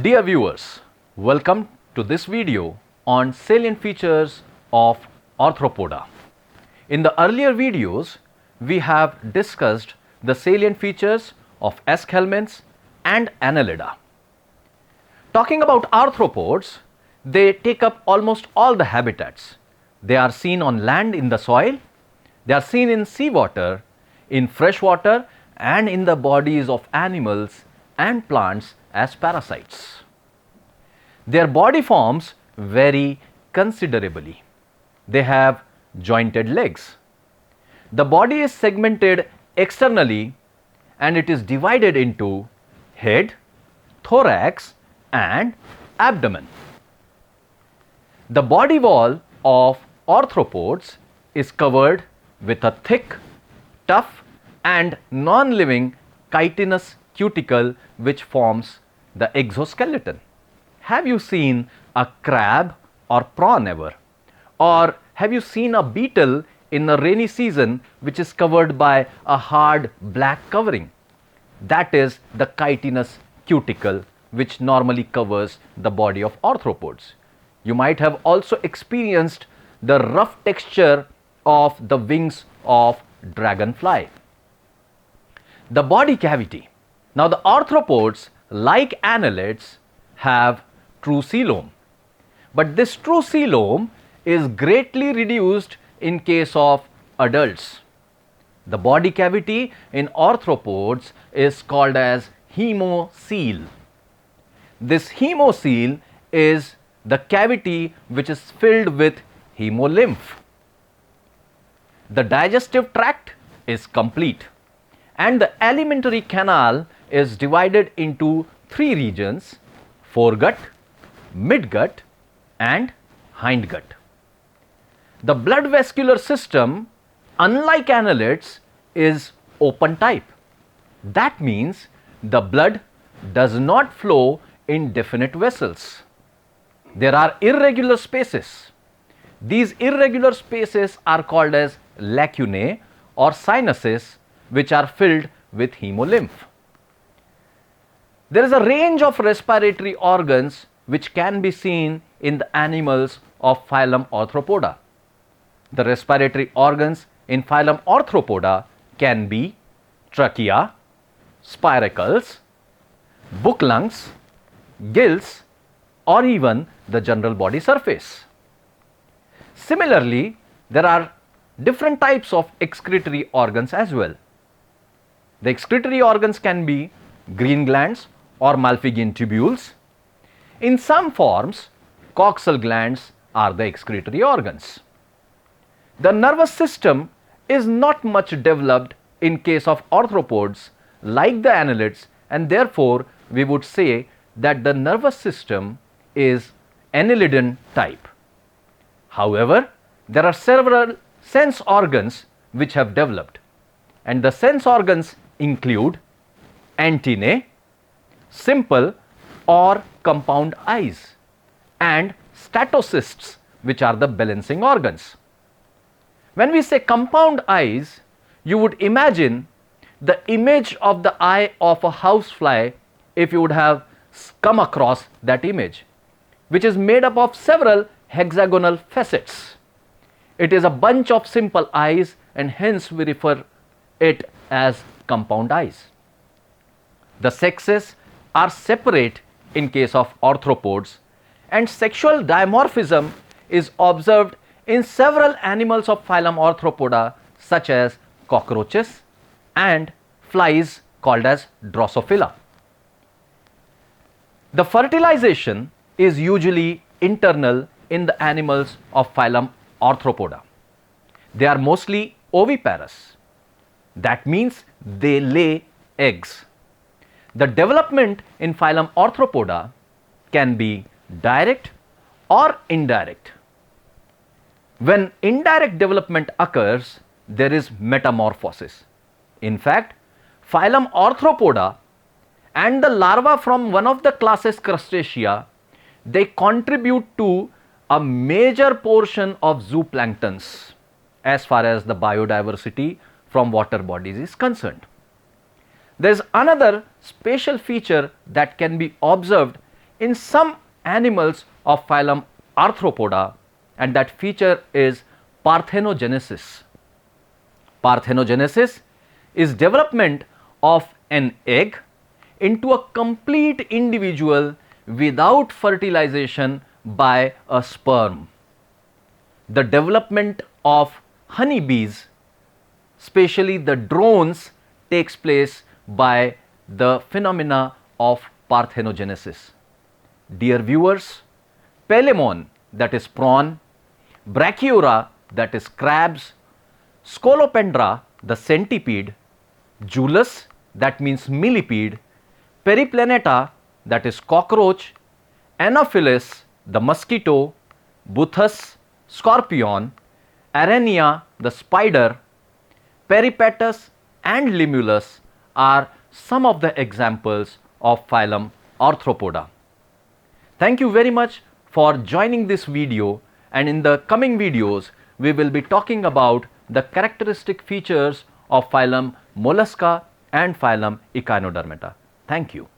Dear viewers, welcome to this video on salient features of Arthropoda. In the earlier videos, we have discussed the salient features of eschelments and annelida. Talking about arthropods, they take up almost all the habitats. They are seen on land in the soil, they are seen in seawater, in fresh water and in the bodies of animals and plants as parasites. Their body forms vary considerably. They have jointed legs. The body is segmented externally and it is divided into head, thorax and abdomen. The body wall of arthropods is covered with a thick, tough and non-living chitinous cuticle which forms the exoskeleton. Have you seen a crab or prawn ever? Or have you seen a beetle in the rainy season which is covered by a hard black covering? That is the chitinous cuticle which normally covers the body of arthropods. You might have also experienced the rough texture of the wings of dragonfly. The body cavity. Now the arthropods, like annelids, have true coelom, but this true coelom is greatly reduced in case of adults. The body cavity in arthropods is called as haemocoel. This haemocoel is the cavity which is filled with haemolymph. The digestive tract is complete and the alimentary canal is divided into three regions: foregut, midgut and hindgut. The blood vascular system, unlike annelids, is open type. That means the blood does not flow in definite vessels. There are irregular spaces. These irregular spaces are called as lacunae or sinuses, which are filled with haemolymph. There is a range of respiratory organs which can be seen in the animals of phylum Arthropoda. The respiratory organs in phylum Arthropoda can be trachea, spiracles, book lungs, gills or even the general body surface. Similarly, there are different types of excretory organs as well. The excretory organs can be green glands or Malpighian tubules. In some forms, coxal glands are the excretory organs. The nervous system is not much developed in case of arthropods like the annelids, and therefore we would say that the nervous system is annelidan type. However, there are several sense organs which have developed, and the sense organs include antennae, simple or compound eyes and statocysts, which are the balancing organs. When we say compound eyes, you would imagine the image of the eye of a housefly if you would have come across that image, which is made up of several hexagonal facets. It is a bunch of simple eyes and hence we refer it as compound eyes. The sexes are separate in case of arthropods and sexual dimorphism is observed in several animals of phylum Arthropoda such as cockroaches and flies called as Drosophila. The fertilization is usually internal in the animals of phylum Arthropoda. They are mostly oviparous. That means they lay eggs. The development in phylum Arthropoda can be direct or indirect. When indirect development occurs, there is metamorphosis. In fact, phylum Arthropoda and the larva from one of the classes Crustacea, they contribute to a major portion of zooplanktons as far as the biodiversity from water bodies is concerned. There is another special feature that can be observed in some animals of phylum Arthropoda, and that feature is parthenogenesis. Parthenogenesis is development of an egg into a complete individual without fertilization by a sperm. The development of honeybees, especially the drones, takes place by the phenomena of parthenogenesis. Dear viewers, Pelemon, that is prawn, Brachyura, that is crabs, Scolopendra, the centipede, Jullus, that means millipede, Periplaneta, that is cockroach, Anopheles, the mosquito, Buthus, scorpion, Arania, the spider, Peripatus and Limulus are some of the examples of phylum Arthropoda. Thank you very much for joining this video, and in the coming videos we will be talking about the characteristic features of phylum Mollusca and phylum Echinodermata. Thank you.